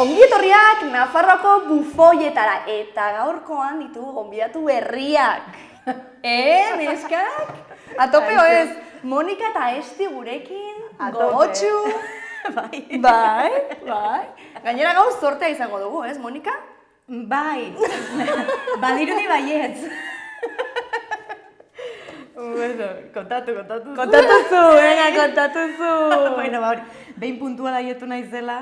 Ongi etorriak Nafarroako bufoietara eta gaurkoan ditugu gonbidatu berriak. Neskak? Atopeo ez, Monika eta Esti gurekin, gogotxu. Bai. Gainera gaur zortea izango dugu, ez, Monika? Bai, badirudi baietz. Bueno, kontatu. Kontatuzu, Bueno, hori, behin puntuala aietu naizela,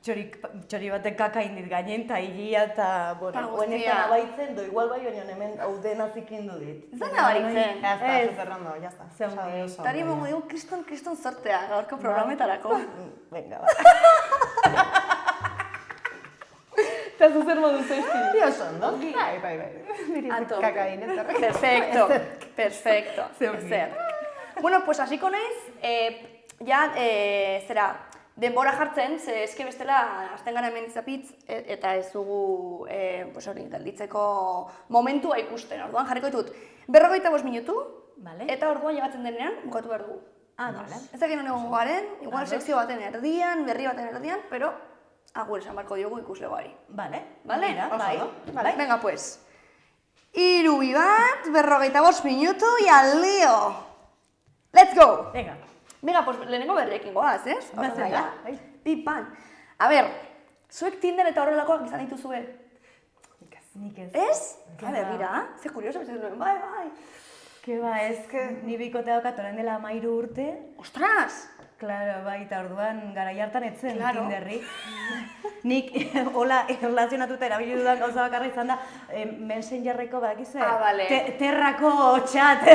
txori batek kaka indit gainen, eta hilia eta, guenetan abaitzen, do igual bai hori hemen hauden azikin du dit. Ez da nabaritzen. Ez, superrondo, jazta. Tari emongo dugu kriston zortea, gaurko programetarako. Venga, ba. Eta zuzer modu zesti. Dios ondo. Bai. Nirizik kakain ez errek. Perfecto. Zer. Bueno, pues hasiko naiz, denbora jartzen, ze eske bestela hasten gara hemen izapitz, eta ez dugu, gelditzeko momentua ikusten. Orduan jarriko ditut 45 minutu, eta orduan llegatzen denean, bukatu behar dugu. Ez dakit non egongo garen, igual sekzio baten erdian, berri baten erdian, pero agur esan barko diogu ikuslegoari. Bale. Bai. Venga, pues. 3 bat, 45 minutu, y al lío. Let's go! Venga, pues lehenengo berriekin goaz, ez? Pipan. A ber, zuek Tinder eta horrelakoak izan dituzue? Nik ez. Ez? A ber, mira, ze kurioso, ez duen, bai. Ke ba, ez ni bikote daukat orain dela 13 urte. Ostras! Claro, bai, eta orduan garai hartan etzen Tinderrik. Nik hola erlazionatuta erabili dudan gauza bakarra izan da Messengerreko badakizue? Bale. Terrako txat.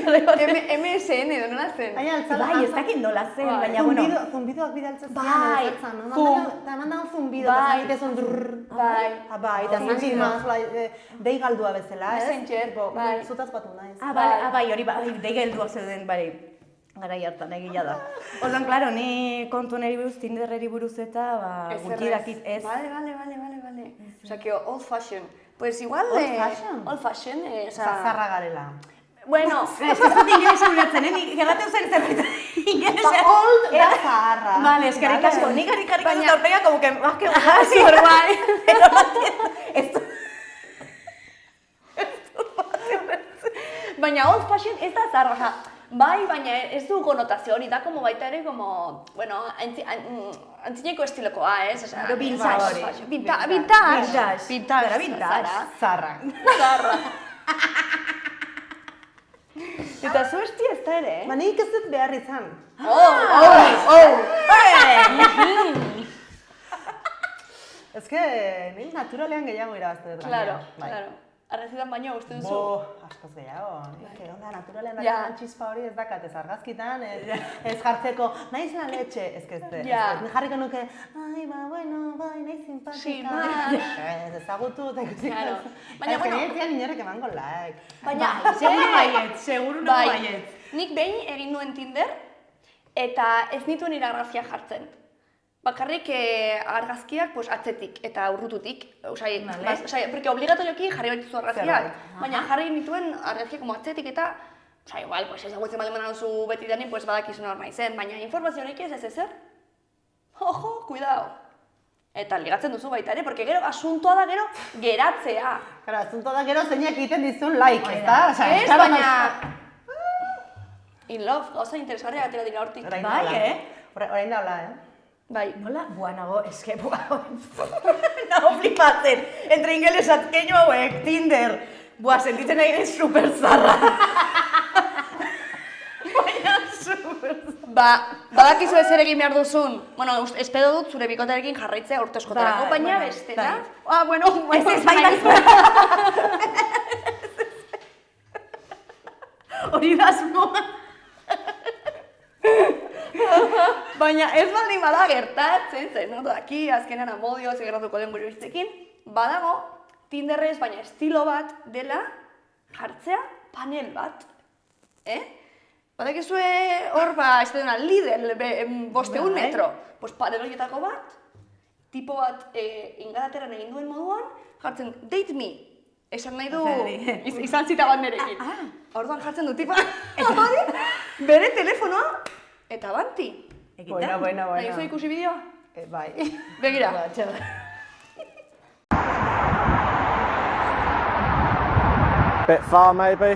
MSN edo nola zen? Bai, ez dakit nola zen, baina bueno. Zumbidoak bidaltzen zian, Bai, eta mandaban zumbido, eta egitezun drrrr. Bai, eta zantzit maz, dei galdua bezala, ez? Messenger, bai. Zutaz batu naiz. Bai, hori, dei galduak zeuden, bai, garai hartan egila da. Orduan, klaro, ni kontu neri buruz, Tinderreri buruz eta, gutxi dakit ez. Vale. Osa, que old fashion. Pues igual... Old fashion? Zarra garela. Bueno, ez dut ingelesa ulertzen, nik gerrateu zen zerbait ingelesa. Old da zaharra. Vale, eskerrik asko, nik harrik dut aurpega, como que, que super guai. Pero no entiendo, esto... Baina old fashion ez da zarra, oza, bai, baina ez du konotazio hori, da como baita ere, como, bueno, antzineko estilokoa, ez? Oza, vintage. Zarra. Eta zu esti ez da ere, eh? Nik ez dut behar izan. Ez que, nire naturalean gehiago irabazte dut. Claro. Arrezidan baino uste duzu. Askoz gehiago. Onda, naturalean dagoen txispa hori ez dakat, ez argazkitan, ez jartzeko, naiz la letxe, ez que ez jarriko nuke, naiz simpatika. Ez ezagutu, eta ikusiko. Baina, bueno. Ez que inorek emango like. Baina, seguru no baiet. Nik behin egin nuen Tinder, eta ez nituen argazkiak jartzen. Bakarrik argazkiak atzetik eta urrututik, porque obligatorioki jarri baituzu argazkiak, baina jarri nituen argazkiak atzetik eta, igual, ezagutzen baldin baduzu beti denin, badakizu nor naizen, baina informaziorik ez ezer. Ojo, cuidado. Eta ligatzen duzu baita ere, porque gero asuntoa da gero geratzea. Claro, asuntoa da gero zeinak egiten dizun like, ez da? Ez, baina... In love, gauza interesgarria atera dira hortik. Orain daula, Bai. Nola? Nago, eske, nago flipatzen. Entre ingelesat keño hauek, Tinder. Sentitzen nahi naiz super zarra. Baina super zarra. Badakizu ez ere egin behar duzun. Bueno, espero dut zure bikotarekin jarraitzea urte eskotarako, baina bestela. Hori da asmoa. Baina ez baldin bada gertatzen, zen, daki, azkenean amodio, gertatuko den gure biztekin, badago Tinderrez, baina estilo bat dela jartzea panel bat. Badakizue hor, ez dena, Lidl, 500 metro. Pues panel horietako bat, tipo bat Ingalaterran egin duen moduan, jartzen, date me. Esan nahi du, izan zita bat nerekin. Orduan jartzen du tipa, bere telefonoa, eta banti. Egitan? Bueno. Nahi zu ikusi bideoa? Bai. Begira. Bit far maybe.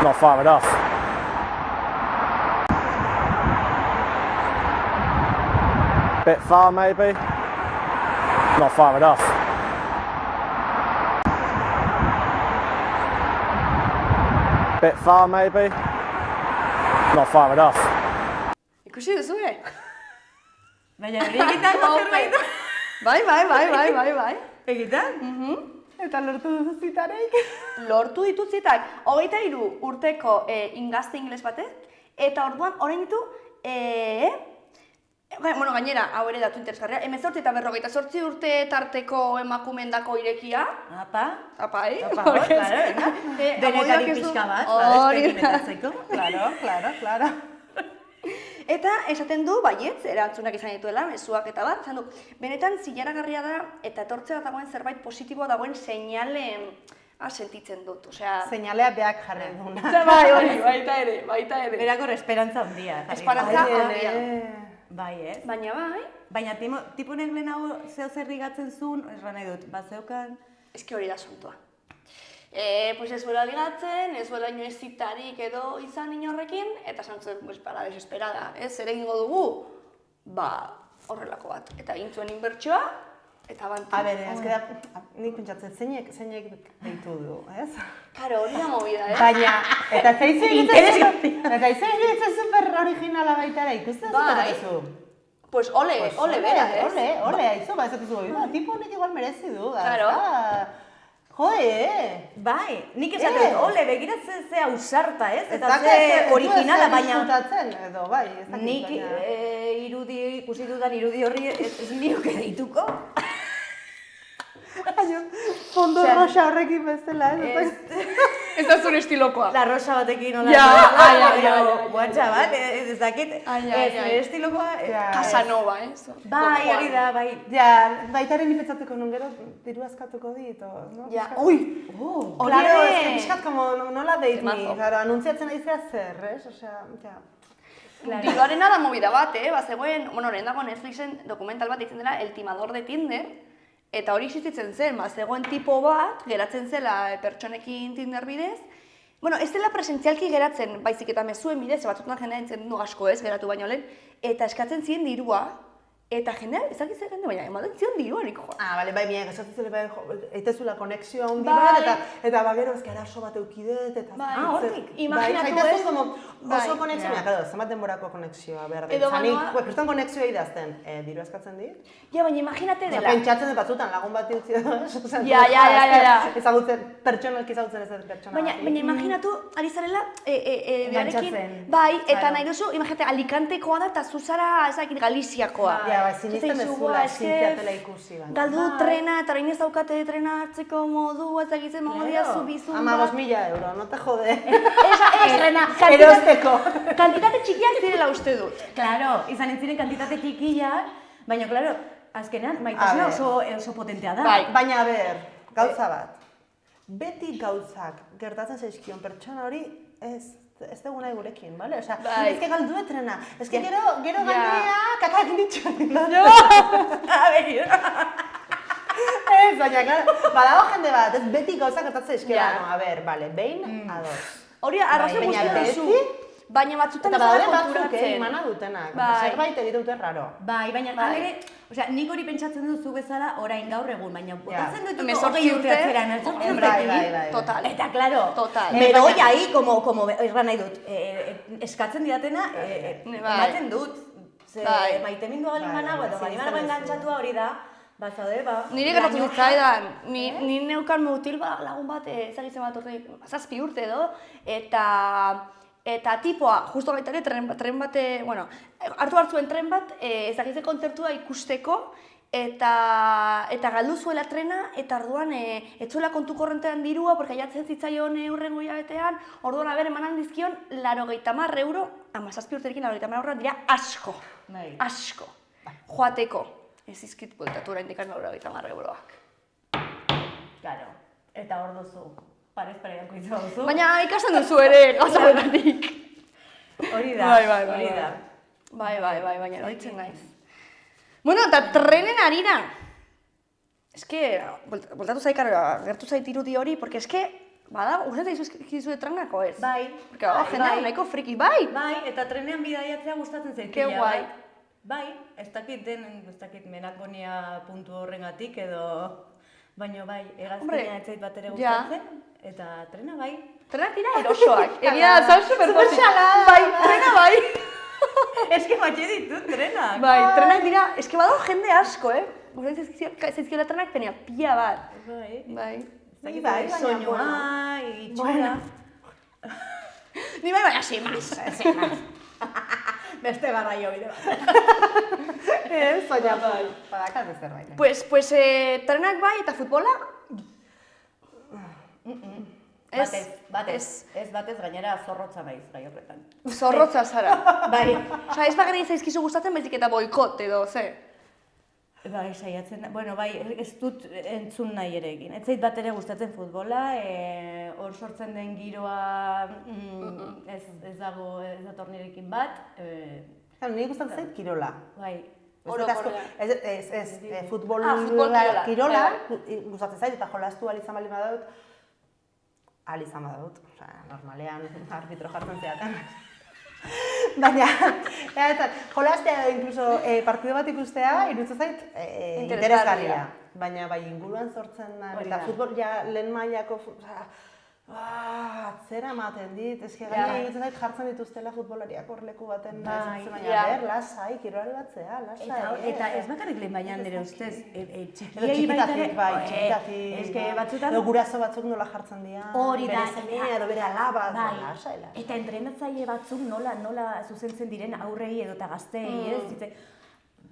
Not far enough. Bit far maybe. Not far enough. Bit far maybe. Not far enough. Ikusi duzue? Baina hori egitan zerbait du. Bai. Egitan? Eta lortu duzu zitareik? Lortu ditut zitak, 23 urteko ingazte ingles batek, eta orduan orain ditu, bueno, gainera, hau ere datu interesgarria, 18 eta 48 urte tarteko emakumendako irekia. Apa, Apai. claro, venga. Denetari pixka bat, esperimentatzeko. Claro. Eta esaten du, baietz, erantzunak izan dituela, mezuak eta bat, esan du, benetan zilaragarria da eta etortzea dagoen zerbait positiboa dagoen seinale sentitzen dut, osea... Seinalea beak jarri duna. Bai, hori, baita ere. Berakor esperantza handia. Esperantza handia. Bai, ez? Baina bai, Baina tipunek lehenago zeo zer ligatzen zuen, erran nahi dut, bazeukan... eski hori da asuntoa. Pues ez zuela ligatzen, ez zuela inoiz zitarik edo izan inorrekin, eta esan zuen, pues, para desesperada, ez, zer egingo dugu, horrelako bat. Eta egin zuen inbertsioa, eta bantu. A ber, ez da, nik pentsatzen, zeinek deitu du, ez? Karo, hori da movida, Baina, eta zeizu egiten super originala baita ere, ikusten zutetezu? Pues ole bera, ez? Ole, aizu, ba, esatezu, tipo honek igual merezi du, da. Claro. Bai, nik esaten dut, ole, begiratzen ze ausarta, ez? Eta ze originala, baina... edo, bai, ez dakit, Nik ikusi dudan irudi horri ez nioke deituko. Fondo rosa horrekin bezala, ez? Ez da zure estilokoa. La rosa batekin hola. Guatxa bat, ez dakit, ez estilokoa... Casanova, ez? Bai, hori da, bai. Ja, baitaren nipetzateko nun gero, diru askatuko dit, no? Ja, ui! Claro, ez que pixkat, como nola deit ni, claro, anuntziatzen ari zera zer, ez? Osea, ja... Diruarena da movida bat, bazegoen, bueno, lehen dago Netflixen dokumental bat ditzen dela El timador de Tinder, eta hori existitzen zen, zegoen tipo bat, geratzen zela pertsonekin Tinder bidez. Bueno, ez dela presentzialki geratzen, baizik eta mezuen bidez, batzutan jendea entzen du asko ez, geratu baino lehen, eta eskatzen ziren dirua, eta jendea, ezakit zer jende, baina ematen ziren dirua nik joa. Bale, bai, biak, esatzen zile, eitezula konexioa hondi bat, eta bagero ezke arazo bat eukidet, eta... Hortik. Imaginatu ez. Oso konexioa, claro, zenbat denborako konexioa behar dut. Edo bainoa... Kriston konexioa idazten, diru eskatzen dit? Ja, baina imaginate dela. Pentsatzen dut batzutan lagun bat utzi edo, Ja. Ezagutzen, pertsonalki ezagutzen ez pertsona bat. Baina imaginatu, ari zarela, beharekin, bai, eta nahi duzu, imaginate, Alicantekoa da, eta zuzara, ezakit, Galiziakoa. Ja, bai, sinisten ezula, zintziatela ikusi. Galdu trena, eta orain ez daukate trena hartzeko modu, ez dakitzen modia zubizu. 15.000 euro, no te jode. Erosteko. Kantitate txikiak zirela uste dut. Claro, izan entziren kantitate txikiak, baina, claro, azkenean, maitasuna oso potentea da. Baina, ber, gauza bat. Beti gauzak gertatzen zaizkion pertsona hori ez dugu nahi gurekin, bale? Osea, ez que galdu etrena. Ez que gero galdua kakak ditxoen. Ez, baina, badago jende bat, ez beti gauzak gertatzen zaizkiela. A ber, bale, behin, ados. Hori, arrazio guztia duzu. Baina batzutan ez da konturatzen. Imana dutenak, zerbait egiten dute raro. Bai, baina ere, osea, nik hori pentsatzen duzu bezala orain gaur egun, baina botatzen dut 18 urte atzeran, 18 urtekin. Total. Eta, claro, me doy ahí, como erran nahi dut, eskatzen didatena, ematen dut. Ze maitemindu galin banago, edo galin banago engantzatua hori da, bazaude, ba... Nire gertatu zitzaidan, ni neukan mutil lagun bat, ezagitzen bat urte, 7 urte edo, eta tipoa, justo baita ere, tren bat, bueno, hartu tren bat, ezagitzen kontzertua ikusteko, eta galdu zuela trena, eta orduan ez zuela kontu korrentean dirua, porque jatzen zitzaion hurrengo hilabetean, orduan aber emanan dizkion 80 euro, 17 urterekin 80 euro dira asko, asko, joateko. Ez izkit bueltatu orain dikan 80 euroak. Claro, eta hor duzu. Parez pareako izan duzu. Baina ikasten duzu ere, gauza horretik. Hori da. Bai, baina horitzen naiz. Bueno, eta trenen harira. Eske, voltatu gertu zait irudi hori, porque eske, bada, uste zaizkizu trenako ez? Bai. Porque jendea nahiko friki, bai! Bai, eta trenean bidaiatzea gustatzen zait. Ke guai. Bai, ez dakit menakonia puntu horrengatik edo... Baina bai, hegazkina ez zait bat ere gustatzen, eta trena bai. Trenak dira erosoak, egia da, zau superposit. Bai, trena bai. Eske matxe ditut trenak. Bai, trenak dira, eske badago jende asko, zaizkiola trenak penia pila bat. Bai. Bai, Soinua, itxura. Ni bai, baina, sin más. Beste garraio bide bat. Soina bai. Badakaz ez zerbait. Pues trenak bai eta futbola? Batez gainera zorrotza naiz gai horretan. Zorrotza zara. Bai. Osa, ez bagari zaizkizu gustatzen baizik eta boikot edo, ze? Bai, saiatzen, bueno, bai, ez dut entzun nahi ere egin. Ez zait bat ere gustatzen futbola, hor sortzen den giroa ez dator nirekin bat. Nire gustatzen zait kirola. Bai. Ez, futbol kirola gustatzen zait eta jolastu ahal izan badut. Normalean arbitro jartzen zeaten. Baina, jolastea edo inkluso partido bat ikustea iruditzen zait interesgarria. Baina bai inguruan sortzen da, eta futbol lehen mailako atzera ematen dit, eski gaina iruditzen zait jartzen dituztela futbolariak horleku baten baina lasai, kirolari batzea, lasai. Eta ez bakarrik lehen baian nire ustez, txikitatik, txikitatik, edo guraso batzuk nola jartzen dira, bere semea edo bere alaba, lasai. Eta entrenatzaile batzuk nola zuzentzen diren aurrei edo eta gaztei, ez?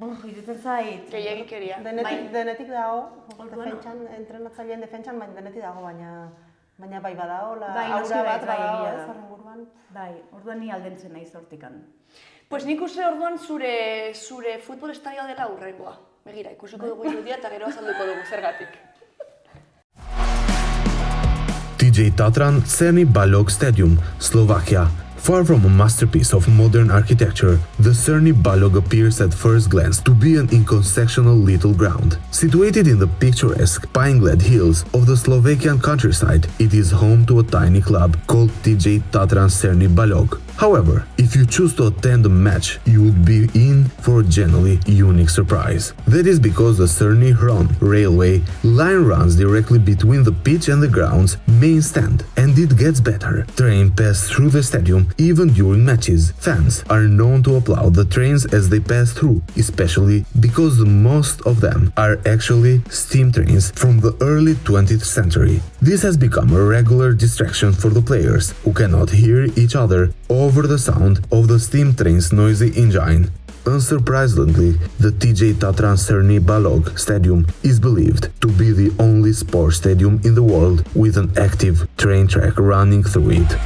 Iruditzen zait. Gehiagikeria. Denetik dago, entrenatzaileen defentsan, denetik dago, baina bai badago, aura bat badago ez horren buruan. Bai, orduan ni aldentzen nahi zortikan. Pues nik uste orduan zure futbol estadio dela hurrengoa. Begira, ikusiko dugu irudia eta gero azalduko dugu zergatik. TJ Tatran Cerny Balog Stadium, Slovakia. Far from a masterpiece of modern architecture, the Cerny Balog appears at first glance to be an inconceptional little ground. Situated in the picturesque pine-clad hills of the Slovakian countryside, it is home to a tiny club called TJ Tatran Cerny Balog. However, if you choose to attend a match, you would be in for a genuinely unique surprise. That is because the Cerny-Hron railway line runs directly between the pitch and the ground's main stand. And it gets better. Trains pass through the stadium even during matches. Fans are known to applaud the trains as they pass through, especially because most of them are actually steam trains from the early 20th century. This has become a regular distraction for the players, who cannot hear each other over the sound of the steam train's noisy engine. Unsurprisingly, the TJ Tatran Cerny Balog Stadium is believed to be the only sports stadium in the world with an active train track running through it.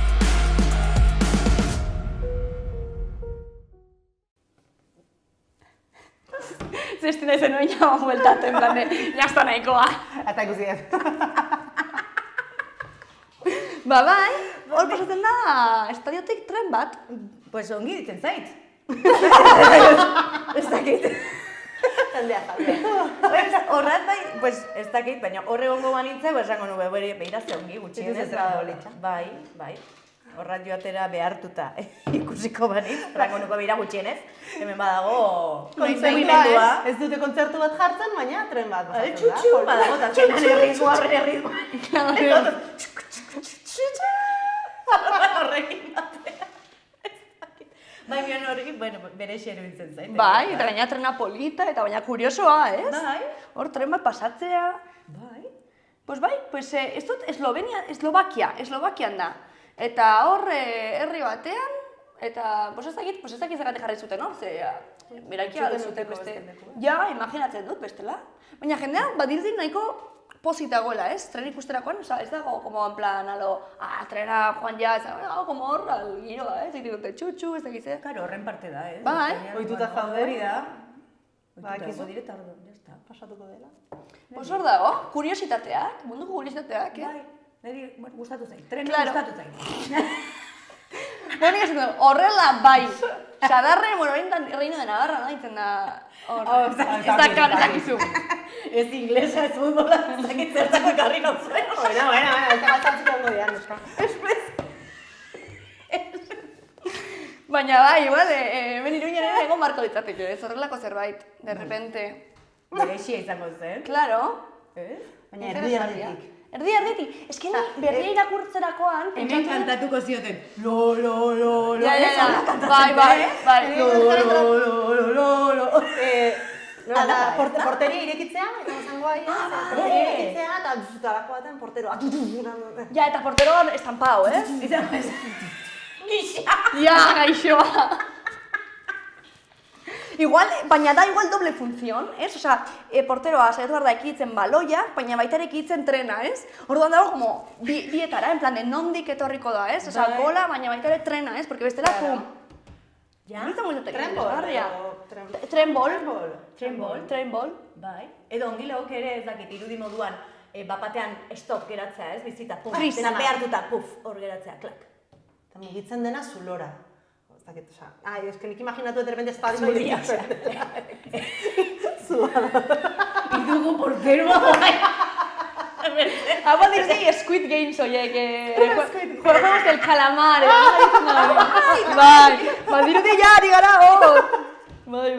Zesti nahi zenuen jaman bueltatu, en plan de, jazta nahikoa. Eta ikusi ez. Bai, hor pasatzen da, estadiotik tren bat. Pues ongi ditzen zait. Ez dakit. Taldea. Horrat bai, pues ez dakit, baina horre gongo banintza, esango nube, behirazte ongi gutxienez. Bai. Horrat joatera behartuta ikusiko banit, esango nuko behira gutxienez. Hemen badago kontzertua. Ez dute kontzertu bat jartzen, baina tren bat pasatzen da. Txutxu, badago, eta txutxu, erritmoa. Horrekin batea. Bai, bion horrekin, bere xero bintzen zaite. Bai, eta gaina trena polita, eta baina kuriosoa, ez? Bai. Hor tren bat pasatzea. Bai. Pues ez dut Eslovakian da. Eta hor herri batean, eta ez dakit zergatik jarri zuten hor, ze beraikia alde zuten beste. Ja, imaginatzen dut bestela. Baina jendean badirdi nahiko pozitagoela, ez? Tren ikusterakoan, ez dago, como en plan, trena joan ja, ez dago, como hor, giroa, ez? Egiten dute txutxu, ez dakitzea. Karo, horren parte da, ez? Bai. Ohituta jaude. Hori da. Bakizu direta hor, jazta. Pasatuko dela. Pues hor dago, kuriositateak, munduko kuriositateak, Bai, niri gustatu zait, trena Claro. gustatu zait. Monika esan du, horrela bai. Sadarren, bueno, Reino de Navarra, da, ditzen da... Ez da dakizu. Ez inglesa, ez futbola, ez dakit zertako ekarri nauzuen. Bueno, ez da batzantziko ongo dian, eska. Baina bai, igual, hemen Iruñan ere egon barko ditzateke, ez horrelako zerbait, de repente. Berexia izango zen. Claro. Baina erditik. Erditik. Ez que ni berria irakurtzerakoan... Hemen kantatuko zioten. Lo, lo, lo, lo. Ja. Bai. Lo. Porteria irekitzea, eta zangoa porteria irekitzea, eta zutarako baten porteroa. Ja, eta porteroan estampao, Gisa! Ja, gaixoa. Baina da igual doble función, ez? Osea, porteroa saiatu behar da ekiditzen baloia, baina baita ere ekiditzen trena, ez? Orduan dago como bietara, en plan de nondik etorriko da, ez? Osea, gola, baina baita ere trena, ez? Porque bestela, pum. Ja? Trenbol. Bai. Edo ongi lehok ere ez dakit irudi moduan, bapatean stop geratzea, ez? Bizita, pum. Dena behartuta, puf, hor geratzea, klak. Eta mugitzen dena zulora. Ez dakit, oza... Ez que nik imaginatu de repente estadio... Zuria. Idugu porteroa, bai. Hau dirudi Squid Games oiek, juegos del calamar, bai, dirudi ja, ari gara, Bai.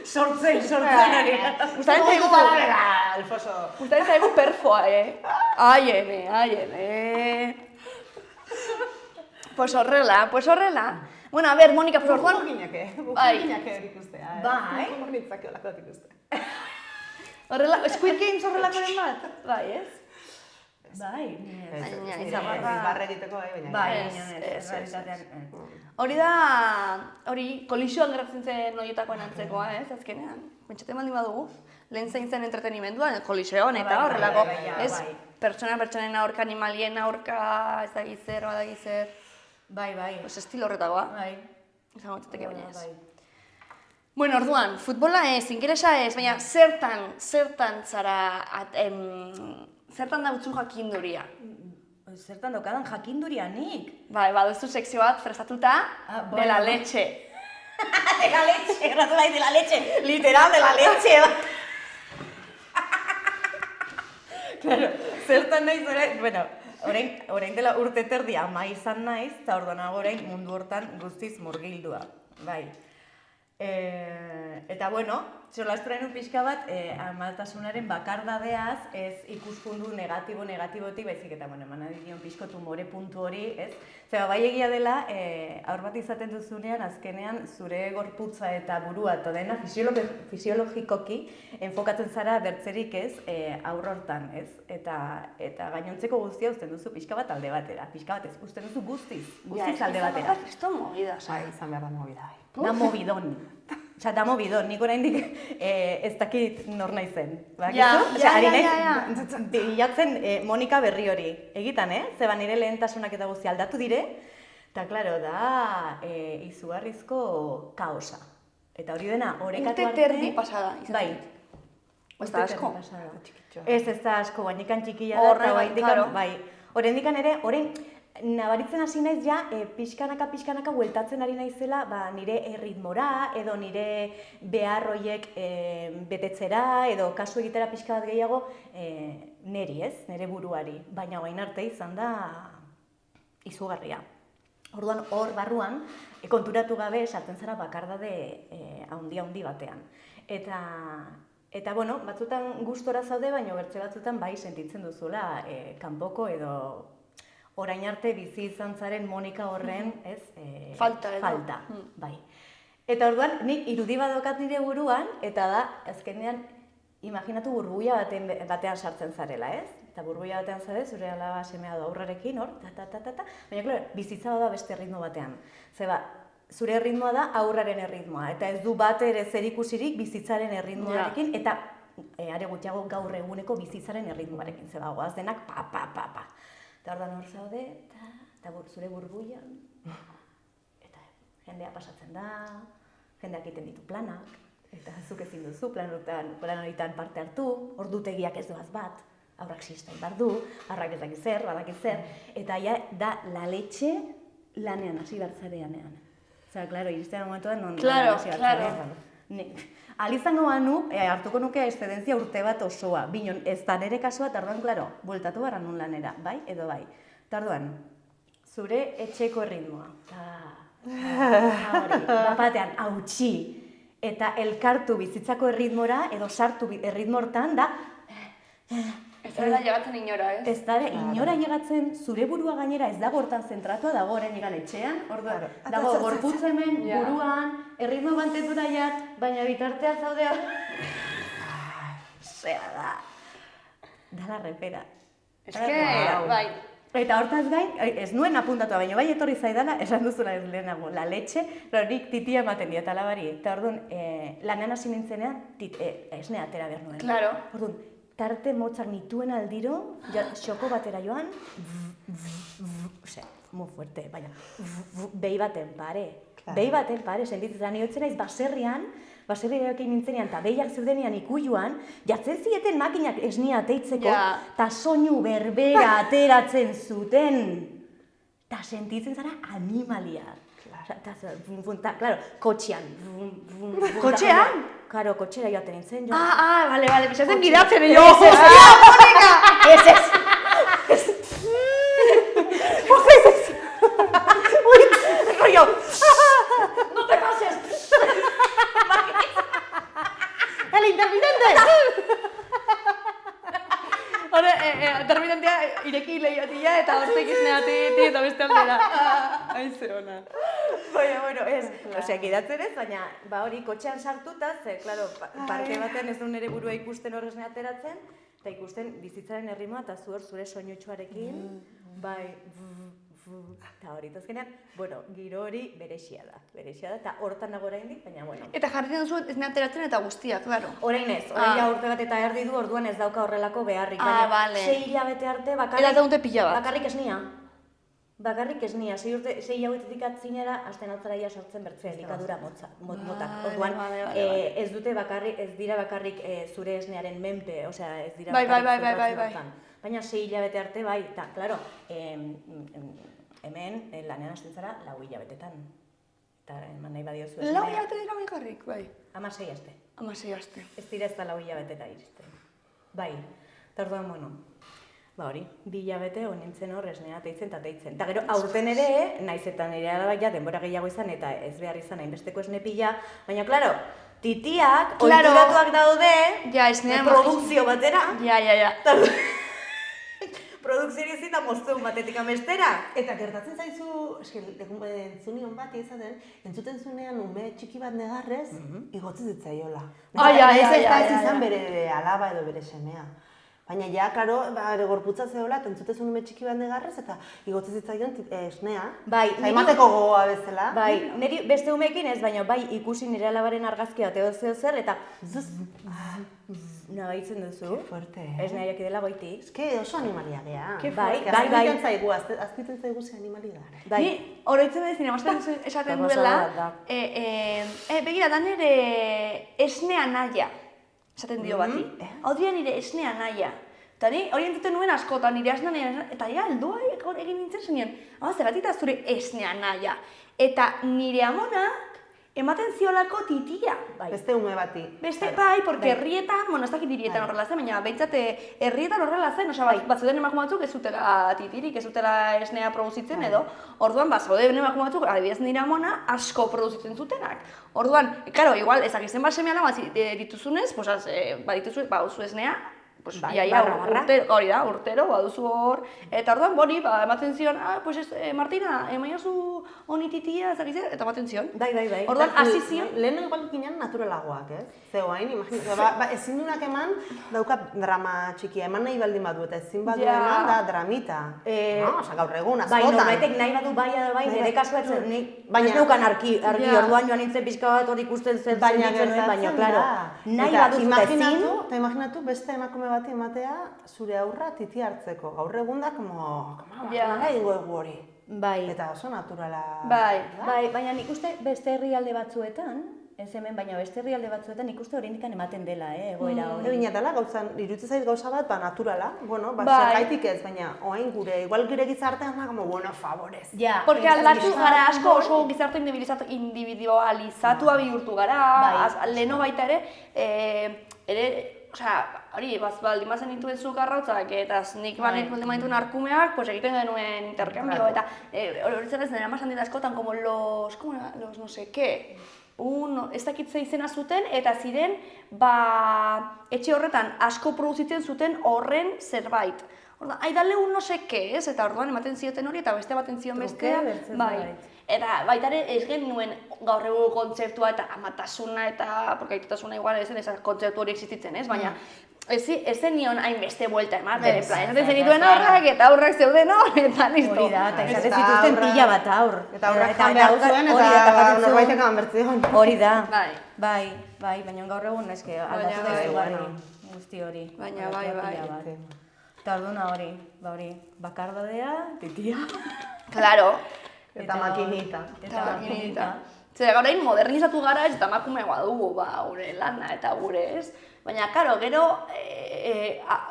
Sortzen ari. Gustatzen zaigu perfoa, Aiene. Pues horrela. Bueno, a ver, Monika, pues orduan... Bukinake ikuste. Bai. Nitzake olako ikuste. Squid Games horrelakoren bat? Bai, ez? Bai. Barra egiteko, baina. Hori da, kolisioan gertatzen zen horietakoen antzekoa, ez, azkenean. Pentsatzen baldin badugu, lehen zein zen entretenimenduan, kolisioan eta horrelako, ez? Pertsonen aurka, animalien aurka, ez da gizer, Bai. Pues estilo horretagoa. Bai. Izango entzateke baina ez. Bueno, orduan, futbola ez, ingelesa ez, baina zertan dautzu jakinduria? Zertan daukadan jakinduria nik? Bai, baduzu sekzio bat prestatuta, de la leche. De la leche, erratu bai, de la leche, literal, de la leche. Claro, zertan nahiz bueno, orain dela urte terdi ama izan naiz, eta orduanago orain mundu hortan guztiz murgildua, bai. Eta bueno, txolasturain pixka bat, amaltasunaren bakardadeaz, ez ikuspundu negatibotik, baizik eta, eman adidion pixko tumore puntu hori, ez? Zeba, bai egia dela, aur bat izaten duzunean, azkenean, zure gorputza eta burua, eta dena fisiologikoki, enfokatzen zara bertzerik ez, aur hortan, ez? Eta gainontzeko guztia uzten duzu pixka bat alde batera, pixka bat ez, uzten duzu guztiz alde batera. Esto movida, Bai, izan behar da movida, bai. Da movidon. Osea, da movidon. Nik oraindik ez dakit nor naizen. Ja. Bilatzen Monika berri hori. Egitan, Zeba nire lehentasunak eta guzti aldatu dire. Eta, klaro, da izugarrizko kaosa. Eta hori dena, orekatu arte... Urte terdi pasada, izan. Bai. Ez da asko? Ez da asko, bainikan txikila da. Horregatik, bai. Oraindikan ere, nabaritzen hasi naiz ja, pixkanaka bueltatzen ari naizela nire erritmora, edo nire behar horiek betetzera, edo kasu egitera pixka bat gehiago niri, ez? Nire buruari. Baina orain arte izan da izugarria. Orduan hor barruan, konturatu gabe sartzen zara bakardade handi batean. Eta bueno, batzutan gustora zaude, baina bertze batzutan bai sentitzen duzula kanpoko edo orain arte bizi izan zaren Monika horren, ez? Falta, bai. Eta orduan, nik irudi badokat nire buruan, eta da, azkenean, imaginatu burbuia batean sartzen zarela, ez? Eta burbuia batean zare, zure alaba semea du aurrarekin, hor, baina, klaro, bizitza da beste erritmo batean. Zeba, zure erritmoa da aurraren erritmoa, eta ez du bat ere zerikusirik bizitzaren erritmoarekin, eta are gutxiago gaur eguneko bizitzaren erritmoarekin, zeba, goaz denak, pa. Eta ordan hor zaude, eta zure burbuian, eta jendea pasatzen da, jendeak egiten ditu planak, eta zuk ezin duzu plan horietan parte hartu, ordutegiak ez doaz bat, aurrak siesta behar du, arrak ez dakit zer, eta ja da la leche lanean hasi bertzareanean. Osea, claro, iristean momentuan non Claro, hasi claro. bertzarean. Alizango banu, hartuko nuke excedentzia urte bat osoa. Binon, ez da nere kasua, tarduan, claro, bueltatu barra nun lanera, bai edo bai. Tarduan, zure etxeko erritmoa. Hori, bapatean, hautsi. Eta elkartu bizitzako erritmora, edo sartu erritmortan, da... Ez da llegatzen inora, ez? Ez da, inora llegatzen, zure burua gainera ez dago hortan zentratua, dago horren igan etxean, orduan, dago gorputz hemen, buruan, erritmo mantendu nahiat, baina bitartea zaudea. Zea da. Da la repera. Ez que, bai. Eta hortaz gain, ez nuen apuntatua, baina bai etorri zaidala, esan duzuna ez lehenago, la leche, nik titia ematen diet alabari. Eta orduan, lanean hasi nintzenean, esnea atera behar nuen. Claro. Orduan, tarte motzak nituen aldiro, xoko batera joan, muy fuerte, baina, behi baten pare. Behi baten pare, sentitzen niotzen naiz baserrian ekin nintzenean, eta behiak zeudenean ikuiluan, jartzen zieten makinak esnia ateitzeko, eta soinu berbera ateratzen zuten, eta sentitzen zara animalia. Claro, kotxean. Kotxean? Claro, kotxera joaten nintzen. Bale, pisatzen gidatzen, jo! Monika! Ez! Rollo! No te pases! ¡El intermitente! Hore, intermitentea ireki lehiatia eta hortek izneatik eta beste aldera. Aize ona. Bueno, ez. Osea, gidatzen ez, baina hori kotxean sartuta, ze, klaro, parke batean ez du nire burua ikusten horrezne ateratzen, eta ikusten bizitzaren errimoa eta zure soinutxoarekin, bai, eta hori, tazkenean, bueno, giro hori berexia da, eta hortan nago oraindik, baina, bueno. Eta jartzen duzu ez ateratzen eta guztia, klaro. Orain ez, orain ja urte bat eta erdi du, orduan ez dauka horrelako beharrik, baina 6 hilabete arte bakarrik esnia. Bakarrik esnia, 6 hilabetetik atzinera, hasten altzaraia sortzen bertzea elikadura motak. Orduan, ez dute bakarrik, ez dira bakarrik zure esnearen menpe, osea, ez dira bakarrik hortan. Baina 6 hilabete arte bai, eta, klaro, hemen lanean hasten zara 4 hilabetetan. Eta eman nahi badiozu esnea. 4 hilabete dira bakarrik, bai. 16 aste. 16 aste. Ez dira ez da 4 hilabeteta iristen. Bai, eta orduan, bueno, hori, 2 hilabete nintzen hor esnea teitzen eta teitzen. Eta gero, aurten ere, naiz eta nire alabaik ja denbora gehiago izan eta ez behar izan hainbesteko esne pila, baina, klaro, titiak, ohituratuak daude, produkzio batera. Ja. Produkzio ezin da moztu batetik amestera. Eta gertatzen zaizu, entzunion bat izaten, entzuten zunean ume txiki bat negarrez, igotzen zitzaiola. Ez izan bere alaba edo bere semea. Baina ja, klaro, gorputza zehola, eta entzutezun ume txiki bat negarrez, eta igotzen zitzaion esnea. Bai, emateko gogoa bezala. Bai, niri beste umeekin ez, baina bai ikusi nire alabaren argazkia bateo zer, eta nabaitzen duzu. Que fuerte, Ez nahiak idela goiti. Ez que oso animalia gea. Bai. Azpiten zaigu ze animali gara. Ni oroitzen bezin, emazten esaten duela, begira, da nire esnea naia, esaten dio bati. Hau dira nire esnea naia. Eta ni hori entzuten nuen askotan, nire esnea naia, eta ja, aldua egin nintzen zenien, zergatik da zure esnea naia. Eta nire amonak ematen ziolako titia. Beste ume bati. Beste, bai, porque herrietan, bueno, ez dakit hirietan horrela zen, baina behintzat herrietan horrela zen, osea, batzuden emakume batzuk ez zutela titirik, ez zutela esnea produzitzen edo, orduan, zauden emakume batzuk, adibidez nire amona, asko produzitzen zutenak. Orduan, claro, igual, ezakizen bat semea lama dituzunez, badituzu, baduzu esnea, iaia urtero, baduzu hor, eta orduan, boni, ematen zion, Martina, emaiozu honi titia, ezakizen, eta ematen zion. Bai. Orduan, hasi zion. Lehen igual ginen naturalagoak, ez? Zegoain, imaginatzen, ezin dunak eman, dauka drama txikia, eman nahi baldin badu, eta ezin badu eman da dramita. Gaur egun, askotan. Bai, norbaitek nahi badu bai, nire kasua etzen, ez dukan argi, orduan joan nintzen pixka bat hori ikusten zen zenditzen nuen, baina, klaro, nahi badu zutezin. Eta imaginatu beste emakume bati ematea zure aurra titi hartzeko. Gaur egun da, nahi ingo egu hori. Bai. Eta oso naturala. Bai, baina nik uste beste herrialde batzuetan, ez hemen, baina beste herrialde batzuetan ikuste oraindik ematen dela, egoera hori. Baina dela, iruditzen zait gauza bat, naturala, bueno, zergaitik ez, baina oain gure, igual gure gizartean da, como, bueno, favorez. Porque aldatu gara asko oso gizarte individualizatua bihurtu gara, leheno baita ere, hori, baldin bazen nituen zuk arrautzak, eta nik baldin baituen arkumeak, pues egiten genuen intercambio, eta hori zer ez nire amasan dit askotan, como los no sé qué, ez dakitze izena zuten, eta ziren, etxe horretan asko produzitzen zuten horren zerbait. Orduan, dale un no sé qué, ez? Eta orduan ematen zioten hori, eta beste ematen zion bestea, bai. Eta baita ere ez genuen gaur egun kontzeptua eta amatasuna eta, porque aitotasuna igual ez kontzeptu hori existitzen, ez? Baina ez zen nion hainbeste buelta ematen, en plan, ez zenituen aurrak eta aurrak zeuden hor, eta listo. Hori da, eta izaten zituzten pila bat aur. Eta aurrak jan behar zuen, eta norbaitek eman bertzion. Hori da, bai, baina gaur egun eske aldatu da guzti hori. Baina, bai. Eta orduna hori, bakardadea, titia. Claro. Eta makinita. Zer, gaurain modernizatu gara ez eta emakumeagoa dugu, gure lana eta gure ez. Baina, karo, gero,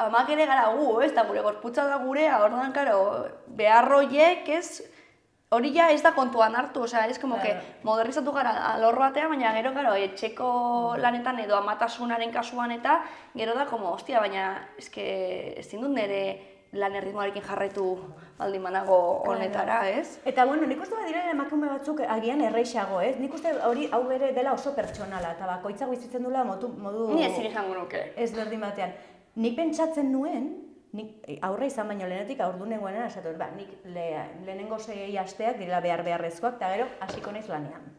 amak ere gara gu, ez, eta gure gorputza da gurea, orduan, karo, beharroiek ez, hori ja ez da kontuan hartu, osea, ez como que modernizatu gara alor batean, baina gero, karo, etxeko lanetan edo amatasunaren kasuan eta, gero da, como, hostia, baina, ezin dut nire lan erritmoarekin jarraitu baldin banago honetara, ez? Eta, bueno, nik uste badira emakume batzuk agian erreixago, ez? Nik uste hau bere dela oso pertsonala, eta bakoitza bizitzen duela modu... Ni ezin izango nuke. Ez berdin batean. Nik pentsatzen nuen, aurre izan baino lehenetik aurdunengoen esatu, nik lehenengo 6 asteak direla beharrezkoak, eta gero hasiko naiz lanean.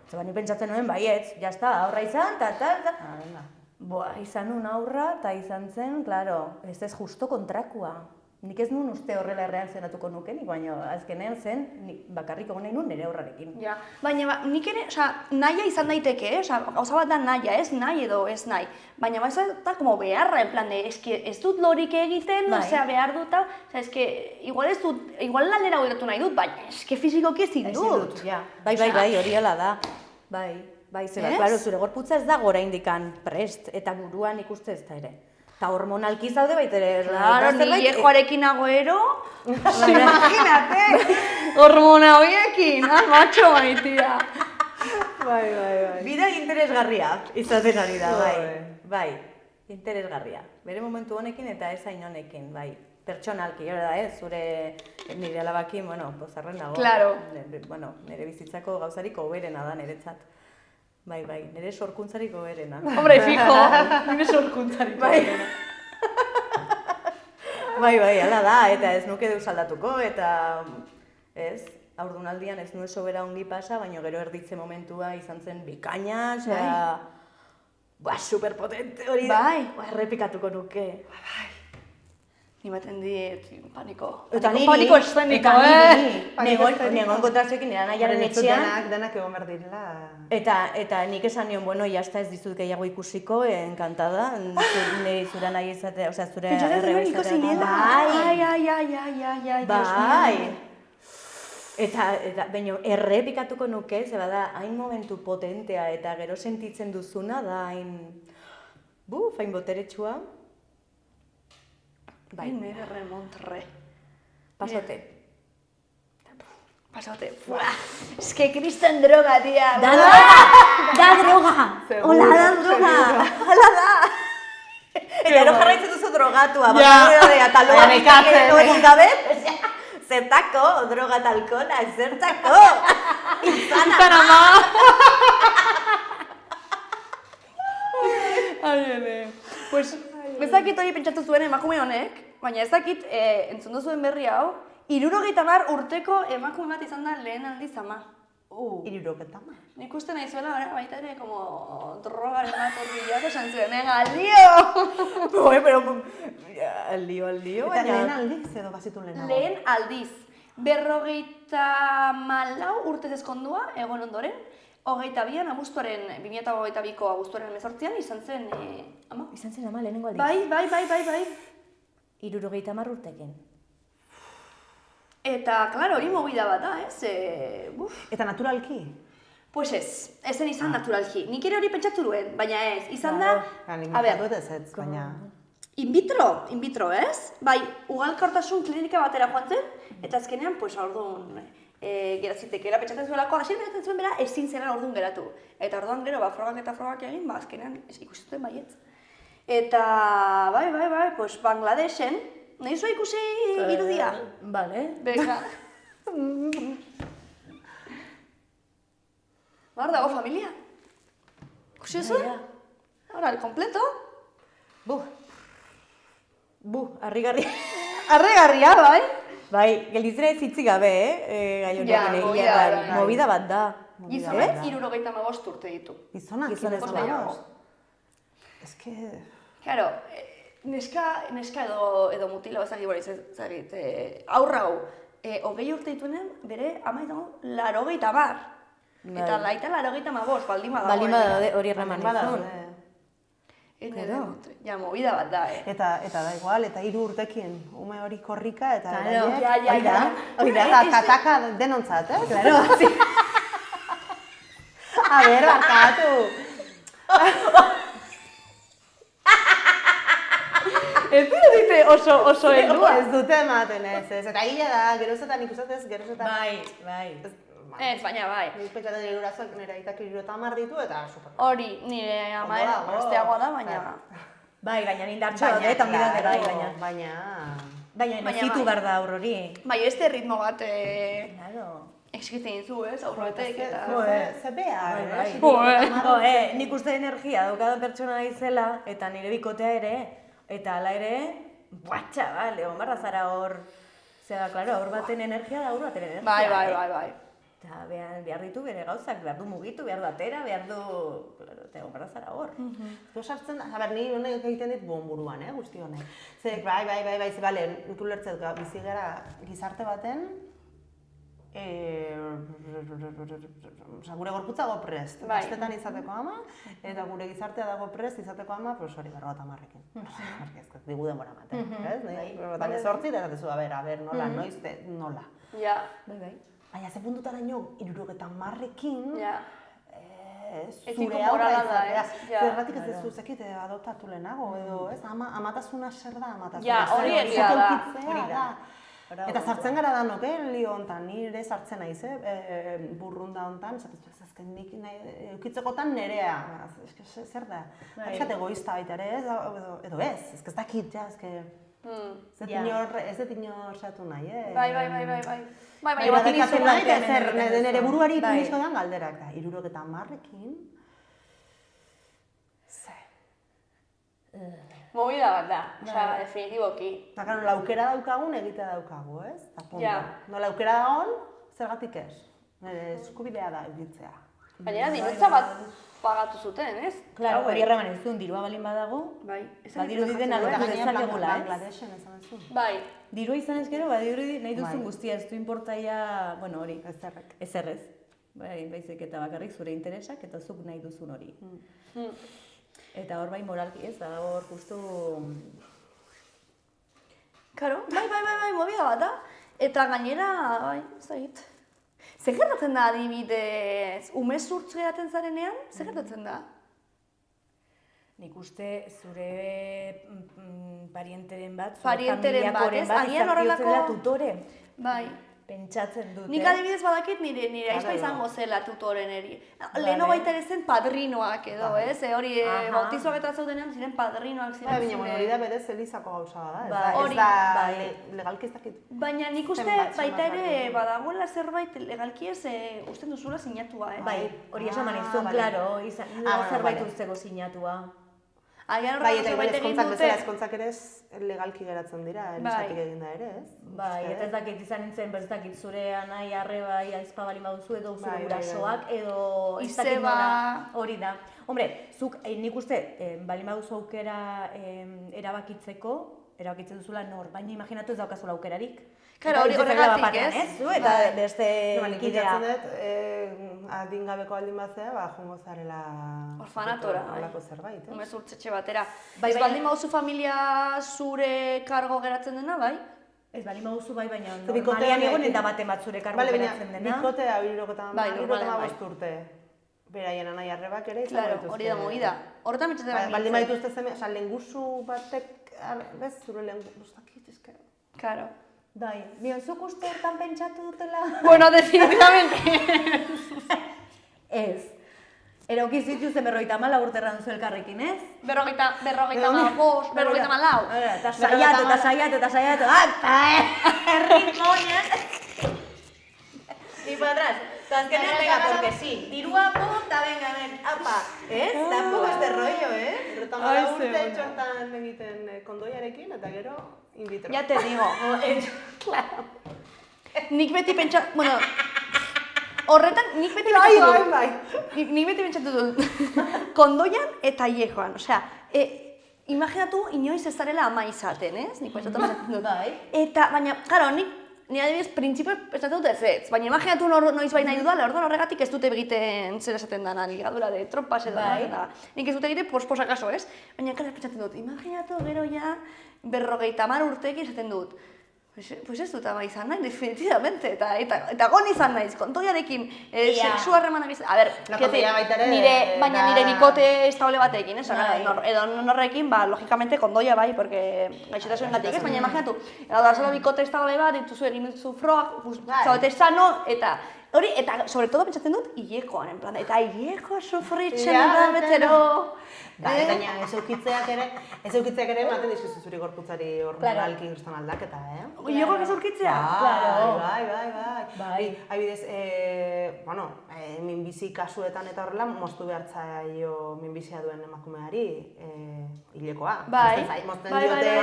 Zeba, nik pentsatzen nuen, baietz, jazta, aurra izan, eta... Izan nun aurra, eta izan zen, klaro, ez justo kontrakua. Nik ez nuen uste horrela erreakzionatuko nukenik, baina azkenean zen, bakarrik egon nahi nuen nire aurrarekin. Baina nik ere, nahia izan daiteke, gauza bat da nahia, ez nahi edo ez nahi. Baina ez da como beharra, en plan de, ez dut lorik egiten, behar duta, igual lanera hoidatu nahi dut, baina fizikoki ezin dut. Bai, hori ala da. Bai, zera, klaro, zure gorputza ez dago oraindikan prest, eta buruan ikuste ez da ere. Eta hormonalki zaude baitere. Claro, ni joarekin nagoero, imagínate, hormona horiekin, macho maitia. Bai. Bida interesgarria izaten ari da, bai, interesgarria. Bere momentu honekin eta ez hain honekin, bai. Pertsonalki, zure nire alabakin, pozarren dago. Claro. Nire bizitzako gauzarik hoberena da niretzat. Bai, nire sorkuntzarik hoberena. Hombre, fijo, nire sorkuntzarik hoberena. Bai, ala da, eta ez nuke deus aldatuko, eta ez, haurdunaldian ez nuen sobera ongi pasa, baina gero erditze momentua izan zen bikaina, superpotente hori da, errepikatuko nuke. Ni baten dit, paniko. Eta niri. Paniko eszeniko, Nengoen kontrazekin nire nahiaren etxean. Denak egon behar direla. Eta nik esan nion, jazta ez dizut gehiago ikusiko, enkantada. Nire zura nahi izatea, osea, zure erreba izatea. Bai. Eta, baina, errepikatuko nuke, ze bada, hain momentu potentea eta gero sentitzen duzuna da, hain boteretsua. Bai, nire remontre. Pasote. Es que kristen droga, tia. Da droga! Hola, da droga! Hola da! Eta ero jarraitzen duzu drogatua, eta loa hori gabe, zertako, droga eta alkola, zertako! Izana ma! Pues, ez dakit hori pentsatu zuen emakume honek, baina ez dakit entzun duzuen berri hau, 70 urteko emakume bat izan da lehen aldiz ama. 70? Nik uste nahi zuela, baita ere, como drogaren bat hor bilak esan zuen, aldio! Pero, aldio, baina... Eta lehen aldiz edo bazitu lehenago? Lehen aldiz. 54 urtez ezkondua, egon ondoren, 22an, abuztuaren, 2022ko abuztuaren 18an, izan zen ama. Izan zen ama, lehenengo aldiz? Bai. 70 urtekin. Eta, klaro, hori movida bat da, ez? Eta naturalki? Pues ez zen izan naturalki. Nik ere hori pentsatu duen, baina ez. Izan da, a ber, baina... In vitro, ez? Bai, ugalkortasun klinika batera joan zen, eta azkenean, pues, orduan gerazitekera pentsatzen zuelako, hasien pentsatzen zuen bera ezin zela orduan geratu. Eta orduan gero, frogak egin, azkenean ikusituen baietz. Eta, bai, pues, Bangladesen, nahi zua ikusi irudia? Bale. Beka. Bar dago familia. Ikusi duzu? Hora, el completo. Harrigarria. Harrigarria, bai? Bai, gelditzera ez hitzik gabe, gai horiek ere, movida bat da. Gizonek 75 urte ditu. Gizonak 75? Ez que... Claro, neska edo mutilo ezagit, aurra hau, 20 urte dituenean, bere ama izango 80. Eta laita 85, baldin badago. Baldin badago hori erreman izun. Ja, movida bat da, Eta da igual, eta 3 urtekin, ume hori korrika, eta... Ja. Eta taka denontzat, Claro, sí. A ber, barkatu. Ez dite oso heldua. Ez dute ematen ez. Eta gila da, gerozetan ikusatez, gerozetan... Bai. Ez, baina bai. Nik pentsatzen nire urazoak nire aitak 70 ditu eta super. Hori, nire ama gazteagoa da, baina... Bai, baina nindartxo, eta ongidan dira, baina... Baina zitu behar da aurrori. Bai, ez ritmo bat... Exigiten dizu, ez, aurretek eta... Ze behar, Nik uste energia daukadan pertsona naizela, eta nire bikotea ere, eta ala ere, txabal, egon barra zara hor... Zera, klaro, hor baten energia da, hor baten energia. Bai. Eta behar ditu bere gauzak, behar du mugitu, behar du atera, behar du... Eta egon barra zara hor. Zo sartzen, ni honek egiten dit buruan, guzti honek. Zer, bai, ze bale, nik ulertzet bizi gara gizarte baten, gure gorputza dago prest, gaztetan izateko ama, eta gure gizartea dago prest izateko ama, hori 50-ekin. Ez digu denbora ematen, ez? 58 eta esatezu, a ber, nola, nola. Ja. Baina ze puntutara ino, 70-ekin, zure aurra izatea. Zergatik ez zu zekit adoptatu lehenago, edo ez, amatasuna zer da, amatasuna. Ja, hori egia da. Eta sartzen gara danok, lio hontan, ni ere sartzen naiz, burrunda hontan, esatezu ez azken nik eukitzekotan nerea, zer da? Euskat egoista baita ere, edo ez dakit, ja, ez dut inor satu nahi, Bai. Baina batik nahi, nire buruari pinizko dan galderak da, 70-ekin, Movida bat da, definitiboki. Eta gero, laukera daukagun egitea daukagu, ez? No, laukera dagoen, zergatik ez? Eskubidea da egitzea. Baina dirutza bat pagatu zuten, ez? Claro, hori erreman ez duen, dirua balin badago, badiru diden alotu dezakegula, ez? Bangladesen esan ez du. Bai. Dirua izan ez gero, badiru nahi duzun guztia, ez du importaia, bueno, hori. Ezerrez. Baizik eta bakarrik zure interesak eta zuk nahi duzun hori. Eta hor bai moralki ez, da hor justu... Karo, bai, movida bat da. Eta gainera, bai, ez dakit. Zer gertatzen da adibidez, umezurtz geratzen zarenean? Zer gertatzen da? Nik uste zure parienteren bat, familiakoren bat, agian horrelako... tutore. Bai. Pentsatzen dute. Nik adibidez badakit nire aizpa izango zela tutoren eri. Leheno baita ere zen padrinoak edo, ez? Hori bautizoak eta zaudenean ziren padrinoak ziren. Baina, hori da berez elizako gauza da, ez da legalki ez dakit. Baina nik uste baita ere badagoela zerbait legalki ez usten duzula sinatua, ez? Bai, hori esan manizun, klaro, zerbait usteko sinatua. Agian Bai, eta zerbait egin dute. ezkontzak ere legalki geratzen dira, elizatik egin da ere, ez? Bai, eta ez dakit izan nintzen, ez dakit zure anai, arreba, aizpa bali baduzu edo zure gurasoak, edo ez dakit nola hori da. Hombre, zuk nik uste, bali baduzu aukera erabakitzen duzula nor, baina imaginatu ez daukazula aukerarik. Claro, hori horregatik, ez? Eta beste kidea. Adingabeko aldin batzea, jongo zarela... Orfanatora, Horlako zerbait, ez? Umezurtzetxe batera. Ez baldin baduzu familia zure kargo geratzen dena, bai? Ez baldin baduzu bai, baina normalian egonen da baten bat zure kargo geratzen dena. Bikotea 75 urte. Beraien anai arrebak ere izango Claro, dituzte. hori da movida. Horretan betxatzen da. Baldin badituzte zeme, oza, lehengusu batek, bez, zure lehengusu, ustakit, eske. Claro. Bai, bionzuk uste hortan pentsatu dutela? Bueno, definitivamente. Ez. Erauki zituzten 54 urterran zu elkarrekin, ez? 55, 54. Eta saiatu. Erritmoia. Ni para atrás. Azkenean, venga, porque sí. Dirua punta, venga, apa. Ez? Tampoco este rollo, Berrotamala urte txortan egiten kondoiarekin, eta gero, in vitro. Ya te digo. Nik beti pentsa... Bueno, horretan, nik beti pentsatu dut. Nik beti pentsatu dut. Kondoian eta hiekoan. Osea, imaginatu inoiz ez zarela ama izaten, ez? Nik pentsatu dut. Bai. Eta, baina, claro, ni adibidez, printzipioz pentsatu dut ez. Baina imaginatu noiz bai nahi dudala, orduan horregatik ez dute egiten zer esaten dana, ligadura de trompas edo. Nik ez dute egiten posakaso, ez? Baina, kala, pentsatzen dut, imaginatu gero ja 50 urteekin esaten dut. Pues ez dut ama izan nahi, definitivamente, eta gon izan naiz, kontoiarekin, sexu harremanak izan... A ber, baina nire bikote estable batekin, ez? Edo norrekin, logikamente, kondoia bai, porque gaixotasun gatik, ez? Baina imaginatu, edo bikote estable bat, dituzu egin dituzu frog, zaudete sano, eta... Hori, eta, sobre todo, pentsatzen dut, hilekoan, en plan, eta hileko sufritzen da betero... Baina, ez eukitzeak ere ematen dizkizu zuri gorputzari hormonalki kriston aldaketa, Hilekoak ez eurkitzea? Bai. Adibidez, minbizi kasuetan eta horrela, moztu behartzaio minbizia duen emakumeari hilekoa. Mozten diote,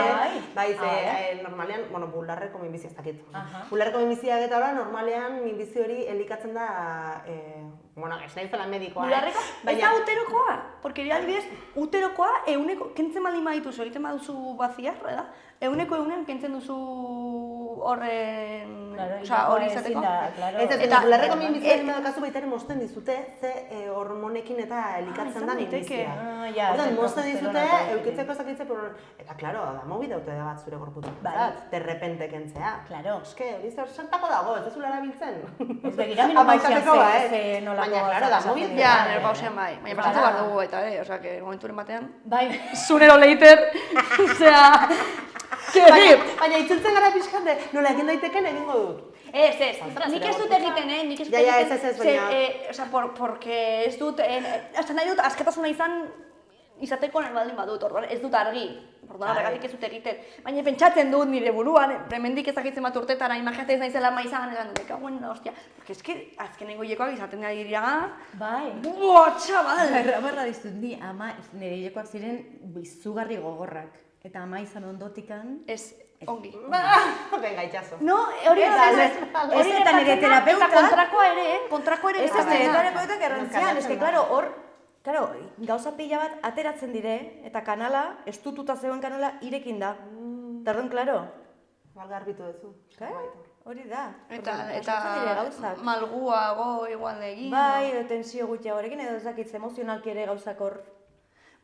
normalean, bularreko minbizi ez dakit. Bularreko minbiziak eta horrela, normalean minbizi hori elikatzen da, ez nahi zela medikoa. Bularreko? Ez da uterokoa? Porque adibidez, uterokoa, kentzen baldin badituzu, egiten baduzu baziar, eda? Euneko kentzen duzu horren, hori izateko. Eta bularreko minbizia kasu baita ere mozten dizute, ze hormonekin eta elikatzen da minbizia. Ordan, mozten dizute, eukitzeko ezakitze, eta klaro, da movida dute da bat zure gorputak. De repente kentzea. Eske, hori zertako dago, ez dezula erabiltzen. Ez begira menopausian ze nolako. Baina, klaro, da movida. Ja, menopausian bai. Baina pasatu behar dugu eta, osea, que momenturen batean. Bai. Sooner or later, osea... Baina itzultzen gara pixkante, nola egin daiteken egingo dut. Ez, nik ez dut egiten, nik ez dut egiten. Ez, baina... Osea, porque ez dut, hasta nahi dut, azketasuna izateko nahi baldin badut, orduan ez dut argi. Orduan horregatik ez dut egiten. Baina pentsatzen dut nire buruan, hemendik ezagitzen bat urtetara, imaginatzen ez naizela ama izan, egan dut, kauen, hostia. Porque eske, azkenengo hilekoak izaten nahi diraga. Bai. Buah, txabal! Barra dizut ni, ama, nire hilekoak ziren izugarri gogorrak. Eta ama izan ondotikan... Ez, ongi. Venga, itxaso. No, hori eta nire terapeutak... Eta kontrako ere... Ez nire terapeutak errantzian, ez que, claro, gauza pila bat ateratzen dire, eta kanala, estututa zegoen kanala, irekin da. Eta orduan, claro. Garbitu duzu. Hori da. Eta malguago igual egin. Bai, tensio gutxiagorekin, edo ez dakitz emozionalki ere gauzak hor.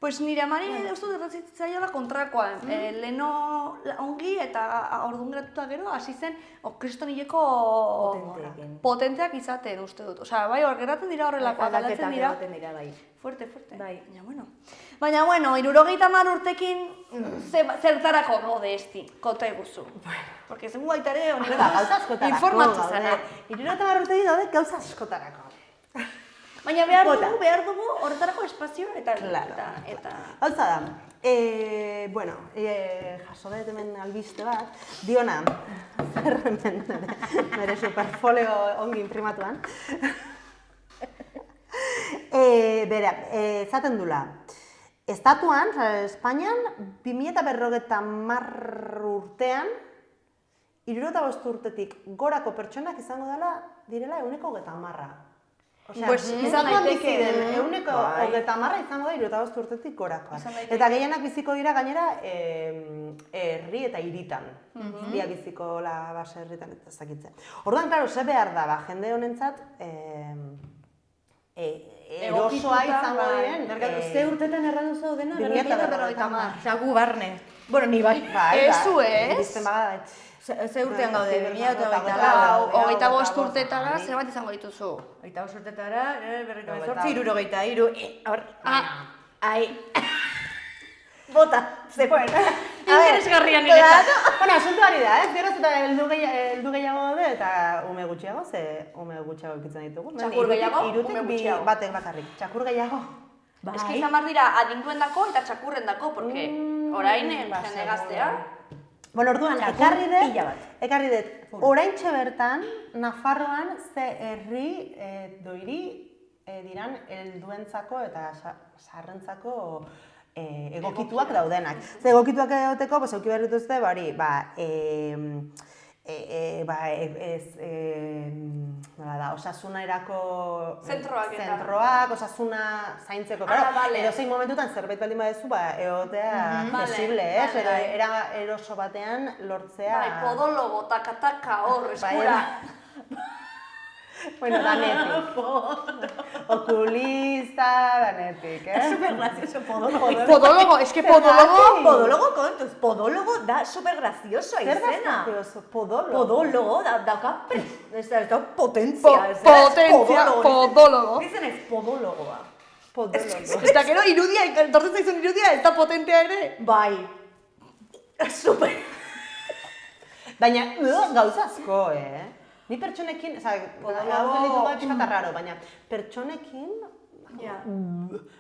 Pues nire amari uste dut erratzitzaiola kontrakoa. Leheno ongi eta orduan geratuta gero, hasi zen kristonileko potenteak izaten uste dut. Osea, bai, geratzen dira horrelakoak, aldatzen dira. Fuerte. Baina, bueno, 70 urtekin zertarako gode esti, kota eguzu. Porque zengu baita ere informatu zara. 70 urtekin daude gauza askotarako. Baina behar dugu horretarako espazio eta... Hauza da, jaso dut hemen albiste bat, diona, zer hemen, nire superfolio ongi imprimatuan. Zaten dula, estatuan, Espainian, 2050 urtean, 75 urtetik gorako pertsonak izango direla 130. Pues izan daiteke, euneko 30 izango da 75 urtetik gorakoa. Eta gehienak biziko dira gainera herri eta hiritan. Dia biziko base herritan eta ezakitzen. Orduan, klaro, ze behar da, jende honentzat erosoa izango diren. Ze urtetan erran duzu dena? 2050. Zagu barne. Bueno, ni bai. Ezu ez? Bizten baga, Ze urtean gaude, 2024, 25 urtetara, zer bat izango dituzu? 25 urtetara, 78, bota, ze Interesgarria niretzat. Bueno, asuntu hori da, ez? Geroz eta heldu gehiago daude eta ume gutxiago, ze ume gutxiago ikitzen ditugu. Txakur gehiago, Irutik ume bi gutxiago. batek bakarrik. Txakur gehiago. Ez que izan behar dira adinduen dako eta txakurren dako, porque orain jende gaztea. Bueno, orduan, ekarri dut, oraintxe bertan, Nafarroan ze herri doiri diran helduentzako eta zaharrentzako egokituak daudenak. Ze egokituak egoteko, euki behar dituzte, osasunerako zentroak, osasuna zaintzeko. Edo zein momentutan zerbait baldin badezu, egotea posible, ez? Era eroso batean lortzea... Podologo, taka-taka, hor, eskura. Bueno, danetik. Okulista, danetik, Supergracioso, podólogo. Podólogo, es que podólogo... Podólogo, kontuz, podólogo da supergracioso izena. Zer da gracioso? Podólogo. Podólogo, dauka potentzia. Podólogo. Dizen ez podólogoa. Podólogo. Eta gero irudia, entortzen zaizun irudia, ez da potentea ere. Bai. Super. Baina, gauza asko, Ni pertsonekin, hau pixkata raro, baina pertsonekin...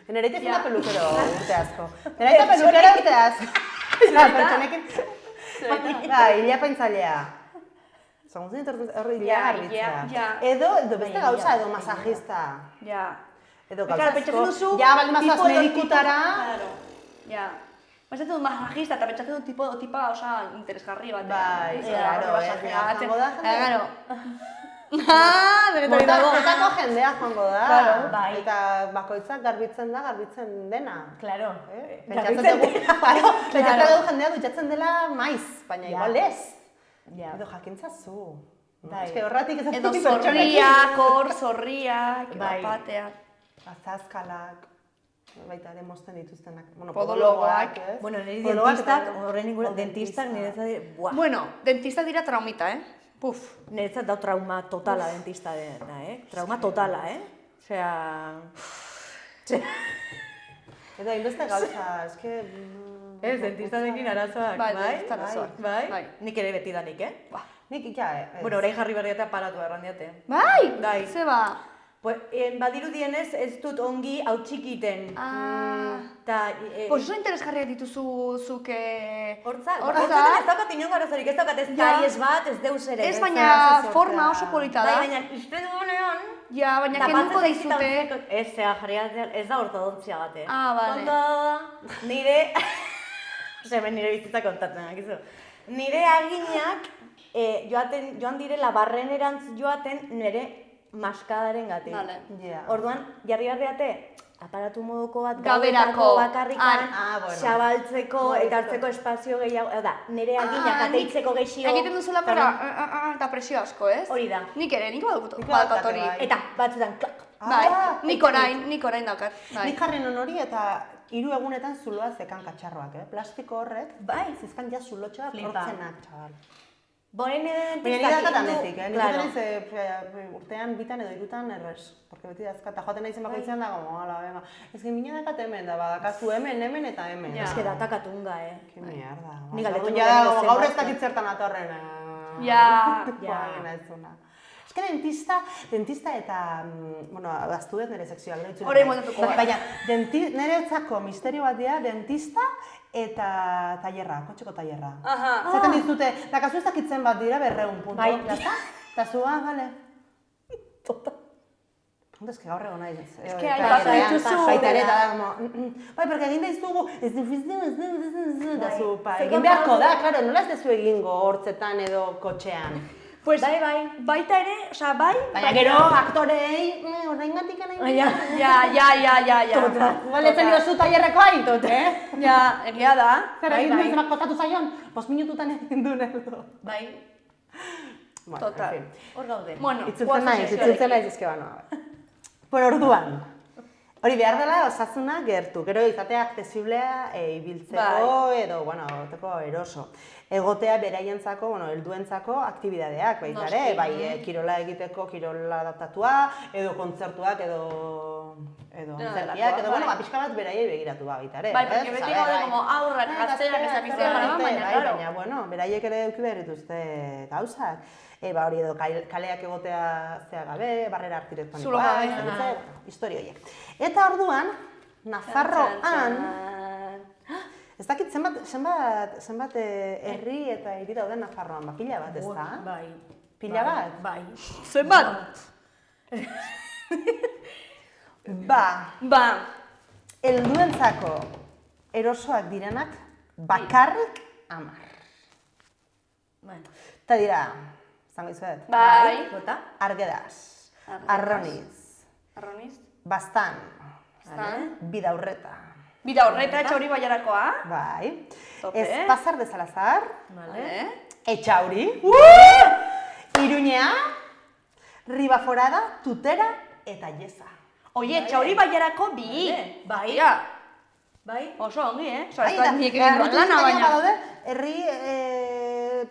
Nereite zena pelukero urte asko. Nereite pelukero urte asko. Pertsonekin... Ilea paintzailea. Zagun zen horri ilea garbitzea. Edo beste gauza, edo masajista. Edo gauza asko. Ja, baldin mazaz medikutara... Pentsatzen dut masajista eta pentsatzen dut tipa interesgarri bat. Bai, claro. Bertako jendea joango da, bai. eta bakoitzak garbitzen dena. Claro. Pentsatzen dugu jendea dutxatzen dela maiz, baina igual ez. Edo jakintzazu. Eske horratik ez Edo zorriak, hor, zorriak, bateak. Azazkalak. Baita ere mozten dituztenak. Podologoak. Bueno, nire dentistak, horren inguruan, dentistak niretzat... Bueno, dentistak dira traumita, Puf. Niretzat dau trauma totala dentista dena, Trauma totala, Osea... Edo hainbeste gauza, eske... Ez, dentistarekin arazoak, bai? Nik ere beti danik, Nik, ja, Bueno, orain jarri berriata paratu errandiate. Bai, zeba. Badirudienez ez dut ongi hau txikiten. Pues oso interesgarriak dituzu zuke... Hortzak ez daukat inon garazorik, ez daukat ez taiez bat, ez deus ere. Ez, baina forma oso polita da. Baina izte dugunean... Ja, baina kenduko dizute... Ez, ez da ortodontzia bat, bale. Konta, nire... Hemen nire bizitza kontatzen, akizu. Nire aginak joan direla barrenerantz joaten nire maskadaren gatik. Orduan, jarri barriate, aparatu moduko bat gauetako bakarrikan, xabaltzeko eta hartzeko espazio gehiago, nire aginak ateitzeko gehiago. Egiten duzulako eta presio asko, ez? Hori da. Nik ere, nik badakat hori. Eta batzutan, klak. Bai, nik orain daukat. Nik jarri non hori eta 3 egunetan zuloa zekan katxarroak, Plastiko horrek, zizkan ja zulotxoa hortzenak, txabal. Boren dentistak... Baina nire dakanetik, nire urtean, bitan edo irutan errez. Porque beti dazka, eta joaten nahizen bakoitzean da, venga, ez que mina dakat hemen, da badakazu hemen eta hemen. Ez que datakatunga, Ke mierda. Nik galdetu gaur ez dakit zertan atorren. Ja. Ez que dentista eta, bueno, aztu dut nire sekzioa. Hore motatuko. Baina, nire etzako misterio bat dira, dentista eta tailerra, kotxeko tailerra. Zaten dizute, da kasu ez dakitzen bat dira 200 punto. Bai. Eta zua, bale. Ez que gaur egon nahi. Ez que hain dituzu. Baita ere, eta da, bai, porque egin daizugu, ez da zu, egin beharko da, klaro, nola ez dezu egingo hortzetan edo kotxean. Pues, baita ere, osea, bai... Baina gero, aktorei, horrengatik nahi. Ja. Baletzen diozu tailerreko hain, Ja, egia da. Zer egin dut zenak kostatu zaion, 5 minututan egin duen edo. Bai. Total. Hor gaude. Itzultzen naiz, ezke banoa. Por orduan, Hori behar dela osasuna gertu, gero izatea accesiblea ibiltzeko edo, egoteko eroso. Egotea beraientzako, helduentzako aktibidadeak baita ere, bai kirola egiteko, kirola adaptatua, edo kontzertuak, edo antzerkiak, edo, pixka bat beraiei begiratu baita ere. Bai, porque beti gaude como aurrak, gazteak, ezapizia garaban, baina, claro. Baina, beraiek ere eduki behar dituzte gauzak. Hori edo kaleak egotea zea gabe, barrera arkitektonikoa, historia horiek. Eta orduan, Nafarroan, ez dakit zenbat herri eta hiri dauden Nafarroan, pila bat, ez da? Bai. Pila bat? Bai. Zenbat? Helduentzako erosoak direnak bakarrik 10. Eta dira, zango izuet? Bai. Argedas, Arroniz, Bastan, Bidaurreta. Bidaurreta, Etxauri Baiarakoa. Bai. Espazar de Salazar. Etxauri. Iruñea, Ribaforada, Tutera eta Lleza. Oie, Etxauri Baiarako bi. Bai. Bai. Oso ongi, Bai, eta badaude, herri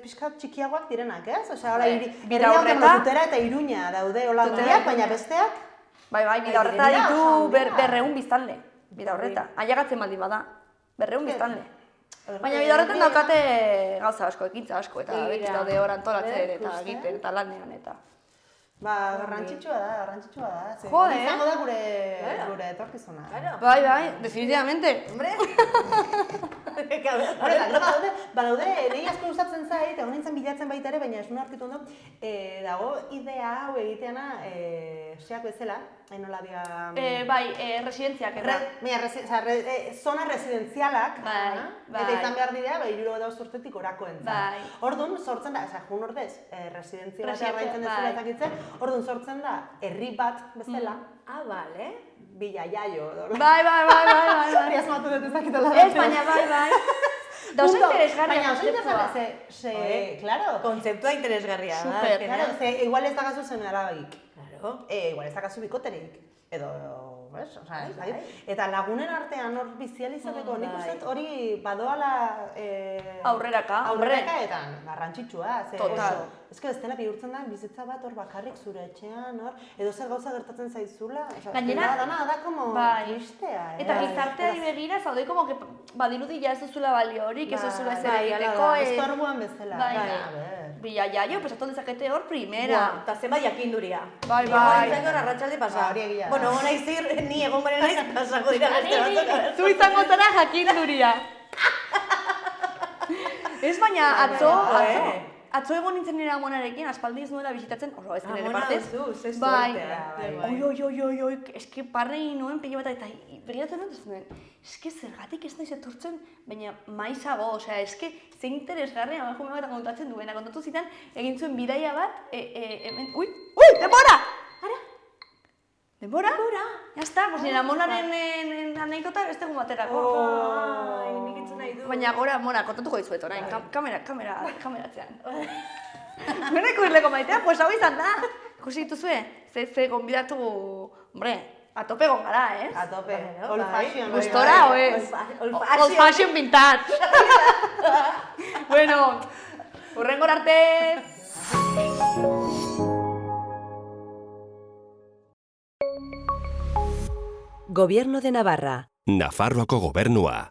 pixkat txikiagoak direnak, ez? Osea, Bidaurreta, Tutera eta Iruña daude hola handiak, baina besteak? Bai, Bidaurreta ditu 200 biztanle. Bidaurreta, aiagatzen baldin bada, 200 biztanle. Baina Bidaurretan daukate gauza asko, ekintza asko, eta beti daude hor antolatzen eta egiten eta lanean eta. Garrantzitsua da. Jode, izango da gure etorkizuna. Bai, definitivamente. Hombre! Badaude, nahi asko gustatzen zait, egon nintzen bilatzen baita ere, baina esun harkitu ondo, dago idea hau egiteana seak bezala, nola diga... Residentziak, zona residenzialak, eta izan behar dira, 75 urtetik orakoentzat. Orduan, sortzen da, jun ordez, residentzia bat arraintzen dezula ezakitzen, orduan sortzen da, herri bat bezala. Bale. Bila jaio, edo. Bai. Asmatu dut ezakitola. Ez, baina bai. Da oso interesgarria. Baina oso interesgarria, claro. Kontzeptua interesgarria. Super. Claro, igual ez dakazu zen arabagik. Claro. Igual ez dakazu bikoterik. Edo, eta lagunen artean hor bizializateko, nik uste hori badoala... Aurreraka. Eta garrantzitsua. Total. Ez que bestela bihurtzen da bizitza bat hor bakarrik zure etxean, edo zer gauza gertatzen zaizula. Gainera, da como tristea. Eta gizarteari begira, zaude como que badirudi ja ez duzula baliorik, ez duzula ezer egiteko. Estorbuan bezala. Bila jaio, pues aton dezakete hor primera. Eta zenbait jakinduria. Bai. Izango arratsalde pasa. Bueno, ona izir, ni egon bere naiz, pasako dira beste batzuk. Zu izango zara jakinduria. Ez baina, atzo egon nintzen nire amonarekin, aspaldi ez nuela bisitatzen, oso ez nire partez. Oi, eski parrei nuen pilo bat eta begiratzen dut ez nuen. Eski zergatik ez naiz etortzen, baina maizago, osea, eski zein interesgarria emakume bat kontatzen duena. Kontatu zitan, egin zuen bidaia bat, hemen, ui, denbora! Denbora? Ya está, pues nire amonaren aneikota beste egun baterako. Nik entzun nahi du. Baina gora, Mona, kontatuko dizuet orain, kameratzean. Nire ikusleko maitea, pues hau izan da. Ikusi dituzue, ze gonbidatu, hombre, a tope egon gara, ez? A tope, old fashion. Gustora, oez? Old fashion vintage. Bueno, hurrengor arte. Gobierno de Navarra. Nafarroako gobernua.